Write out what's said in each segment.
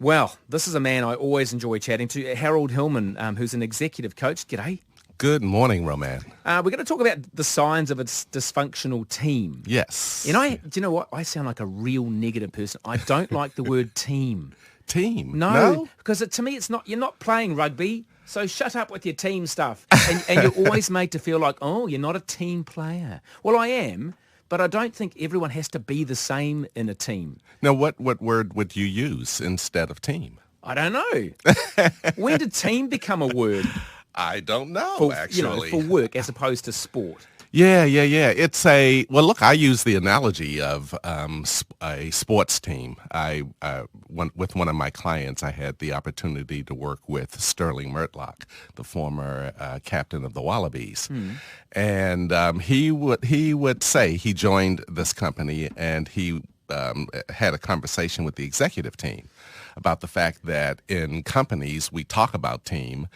Well, this is a man I always enjoy chatting to, Harold Hillman, who's an executive coach. G'day. Good morning, Roman. We're going to talk about the signs of a dysfunctional team. Yes. And do you know what? I sound like a real negative person. I don't like the word team. Team? No? Because to me, you're not playing rugby, so shut up with your team stuff. And you're always made to feel like, oh, you're not a team player. Well, I am, but I don't think everyone has to be the same in a team. Now, what word would you use instead of team? I don't know. When did team become a word? I don't know, actually. For work as opposed to sport. Yeah. It's look, I use the analogy of a sports team. With one of my clients, I had the opportunity to work with Sterling Murtlock, the former captain of the Wallabies. And he would say he joined this company and he had a conversation with the executive team about the fact that in companies we talk about team,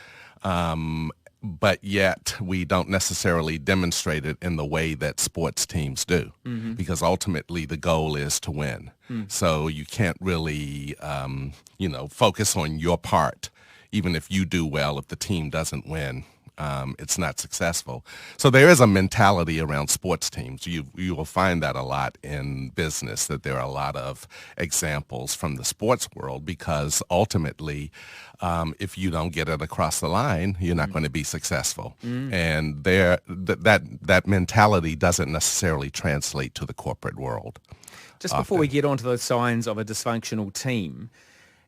but yet we don't necessarily demonstrate it in the way that sports teams do, because ultimately the goal is to win. So you can't really, focus on your part. Even if you do well, if the team doesn't win, it's not successful. So there is a mentality around sports teams. You will find that a lot in business, that there are a lot of examples from the sports world, because ultimately, if you don't get it across the line, you're not going to be successful. And that mentality doesn't necessarily translate to the corporate world. Just before we get on to the signs of a dysfunctional team,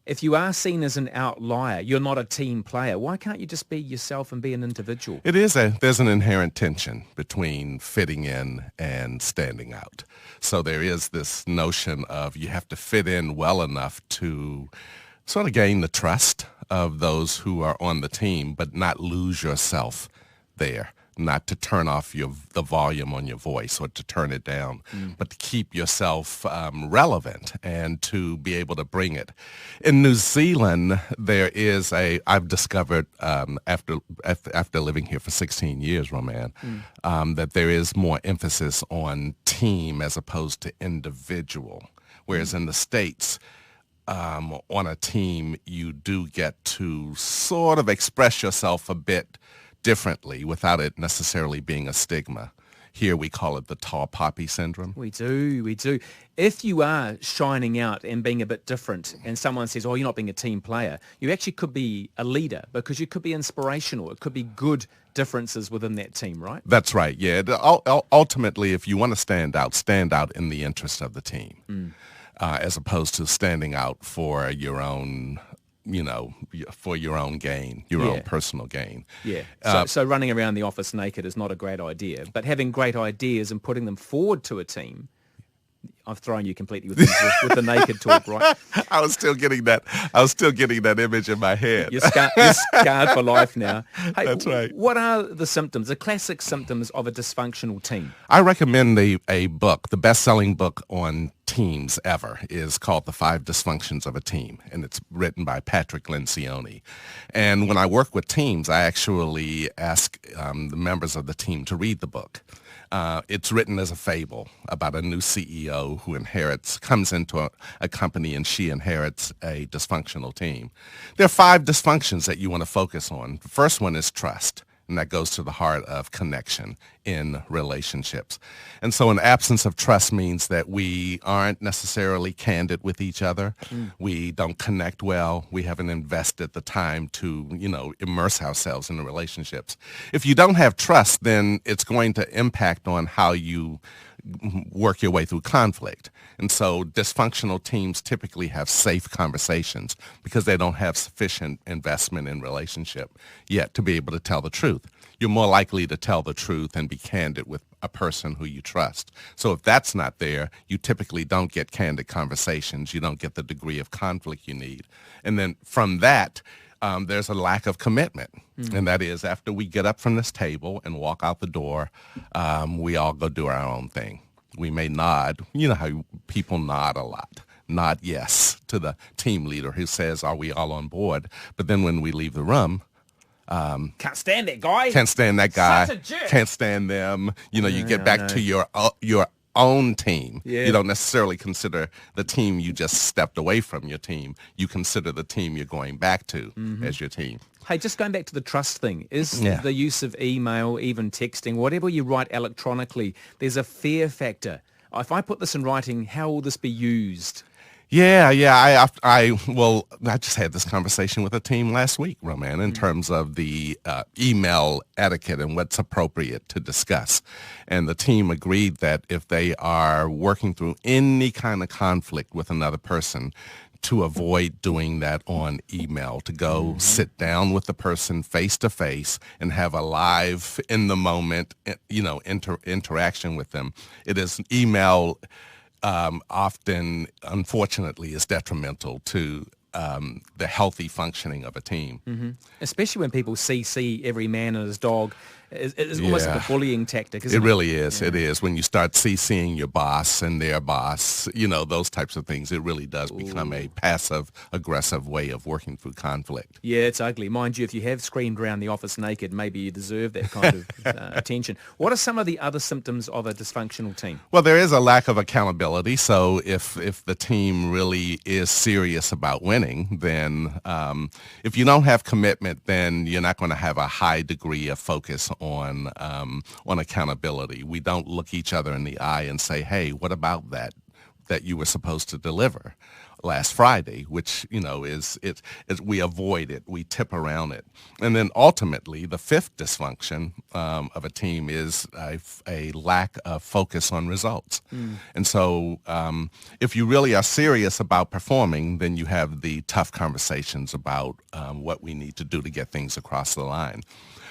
if you are seen as an outlier, you're not a team player, why can't you just be yourself and be an individual? There's an inherent tension between fitting in and standing out. So there is this notion of you have to fit in well enough to sort of gain the trust of those who are on the team, but not lose yourself there. Not to turn off the volume on your voice or to turn it down, but to keep yourself relevant and to be able to bring it. In New Zealand, I've discovered after living here for 16 years, Roman, that there is more emphasis on team as opposed to individual. Whereas in the States, on a team, you do get to sort of express yourself a bit differently without it necessarily being a stigma. Here we call it the tall poppy syndrome. We do. If you are shining out and being a bit different and someone says, oh, you're not being a team player, you actually could be a leader because you could be inspirational. It could be good differences within that team, right? That's right, yeah. Ultimately, if you want to stand out in the interest of the team, as opposed to standing out for your own gain, your own personal gain. Yeah. So running around the office naked is not a great idea, but having great ideas and putting them forward to a team. I've thrown you completely with the naked talk, right? I was still getting that image in my head. You're scarred for life now. Hey, that's right. What are the symptoms, the classic symptoms of a dysfunctional team? I recommend a book. The best-selling book on teams ever is called The 5 Dysfunctions of a Team, and it's written by Patrick Lencioni. And when I work with teams, I actually ask the members of the team to read the book. It's written as a fable about a new CEO who comes into a company and she inherits a dysfunctional team. There are 5 dysfunctions that you want to focus on. The first one is trust, and that goes to the heart of connection in relationships. And so an absence of trust means that we aren't necessarily candid with each other. We don't connect well. We haven't invested the time to, immerse ourselves in the relationships. If you don't have trust, then it's going to impact on how you work your way through conflict. And so dysfunctional teams typically have safe conversations because they don't have sufficient investment in relationship yet to be able to tell the truth. You're more likely to tell the truth and be candid with a person who you trust. So if that's not there, you typically don't get candid conversations. You don't get the degree of conflict you need. And then from that, there's a lack of commitment. And that is, after we get up from this table and walk out the door, we all go do our own thing. We may nod. You know how people nod a lot. Nod yes to the team leader who says, are we all on board? But then when we leave the room, can't stand that guy. Can't stand that guy. Such a jerk. Can't stand them. You get back to your own team. Yeah. You don't necessarily consider the team you just stepped away from your team. You consider the team you're going back to as your team. Hey, just going back to the trust thing, is Yeah. the use of email, even texting, whatever you write electronically, there's a fear factor. If I put this in writing, how will this be used? Yeah. I just had this conversation with a team last week, Roman, in terms of the email etiquette and what's appropriate to discuss. And the team agreed that if they are working through any kind of conflict with another person, to avoid doing that on email, to go sit down with the person face to face and have a live, in the moment, interaction with them. It is email. Often, unfortunately, is detrimental to the healthy functioning of a team. Especially when people CC every man and his dog. It's almost like a bullying tactic, isn't it? It really is. Yeah. It is. When you start CCing your boss and their boss, those types of things, it really does become a passive, aggressive way of working through conflict. Yeah, it's ugly. Mind you, if you have screamed around the office naked, maybe you deserve that kind of attention. What are some of the other symptoms of a dysfunctional team? Well, there is a lack of accountability. So if the team really is serious about winning, then if you don't have commitment, then you're not going to have a high degree of focus on accountability. We don't look each other in the eye and say, hey, what about that you were supposed to deliver last Friday, which, we avoid it, we tip around it. And then ultimately, the fifth dysfunction of a team is a lack of focus on results. And so if you really are serious about performing, then you have the tough conversations about what we need to do to get things across the line.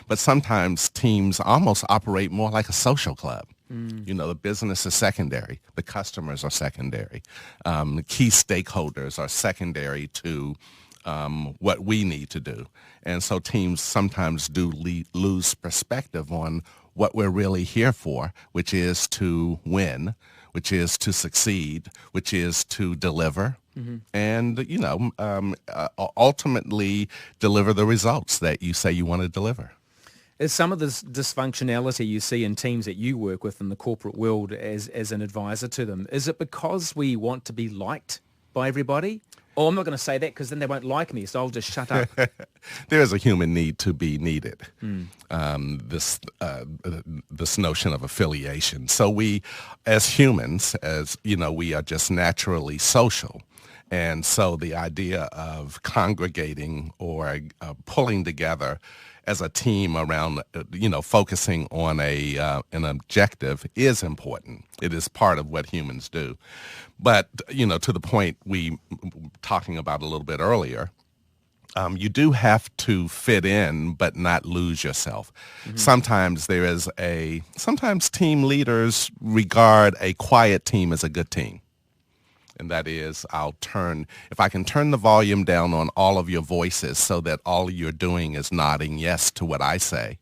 But sometimes teams almost operate more like a social club. The business is secondary. The customers are secondary. The key stakeholders are secondary to what we need to do. And so teams sometimes do lose perspective on what we're really here for, which is to win, which is to succeed, which is to deliver. And, ultimately deliver the results that you say you want to deliver. Is some of this dysfunctionality you see in teams that you work with in the corporate world as an advisor to them, is it because we want to be liked by everybody? Oh, I'm not going to say that because then they won't like me, so I'll just shut up. There is a human need to be needed. This notion of affiliation. So we, as humans, we are just naturally social. And so the idea of congregating or pulling together as a team around, focusing on an objective is important. It is part of what humans do. But, to the point we talking about a little bit earlier, you do have to fit in but not lose yourself. Sometimes sometimes team leaders regard a quiet team as a good team. And that is, if I can turn the volume down on all of your voices so that all you're doing is nodding yes to what I say,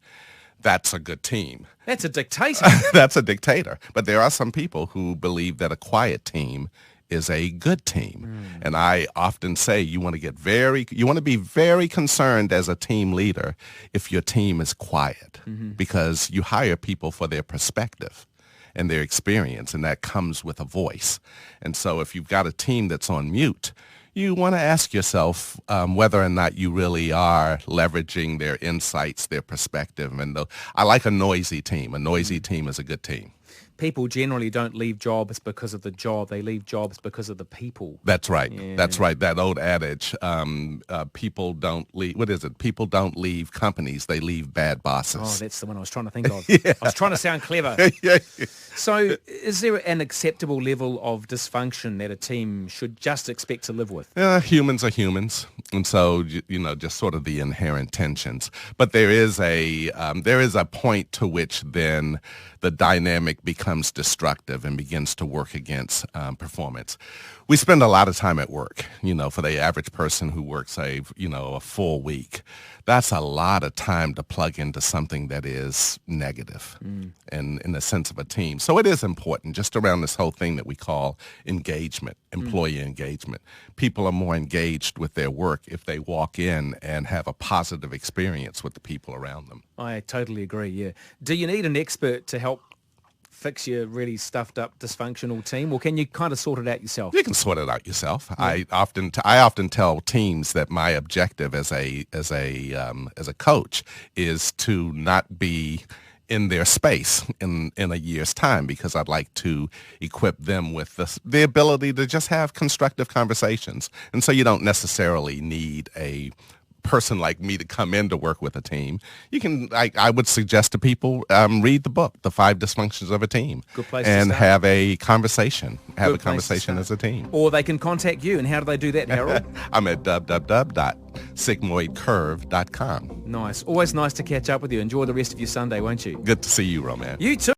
that's a good team. That's a dictator. That's a dictator. But there are some people who believe that a quiet team is a good team. And I often say you want to be very concerned as a team leader if your team is quiet, because you hire people for their perspective and their experience, and that comes with a voice. And so if you've got a team that's on mute, you want to ask yourself whether or not you really are leveraging their insights, their perspective. And I like a noisy team. A noisy team is a good team. People generally don't leave jobs because of the job. They leave jobs because of the people. That's right. Yeah. That's right. That old adage, people don't leave, what is it? People don't leave companies. They leave bad bosses. Oh, that's the one I was trying to think of. Yeah. I was trying to sound clever. Yeah. So is there an acceptable level of dysfunction that a team should just expect to live with? Humans are humans. And so, just sort of the inherent tensions. But there is a point to which then the dynamic becomes destructive and begins to work against performance. We spend a lot of time at work, for the average person who works a full week. That's a lot of time to plug into something that is negative and in the sense of a team. So it is important just around this whole thing that we call engagement, employee engagement. People are more engaged with their work if they walk in and have a positive experience with the people around them. I totally agree, yeah. Do you need an expert to help fix your really stuffed up dysfunctional team, or can you kind of sort it out yourself? You can sort it out yourself. Yeah. I often tell teams that my objective as a coach is to not be in their space in a year's time, because I'd like to equip them with the ability to just have constructive conversations. And so you don't necessarily need a person like me to come in to work with a team. You can, I would suggest to people, read the book, The 5 Dysfunctions of a Team. Good place and to start. have a conversation. Have Good a conversation as a team. Or they can contact you. And how do they do that, Harold? I'm at www.sigmoidcurve.com. Nice. Always nice to catch up with you. Enjoy the rest of your Sunday, won't you? Good to see you, Roman. You too.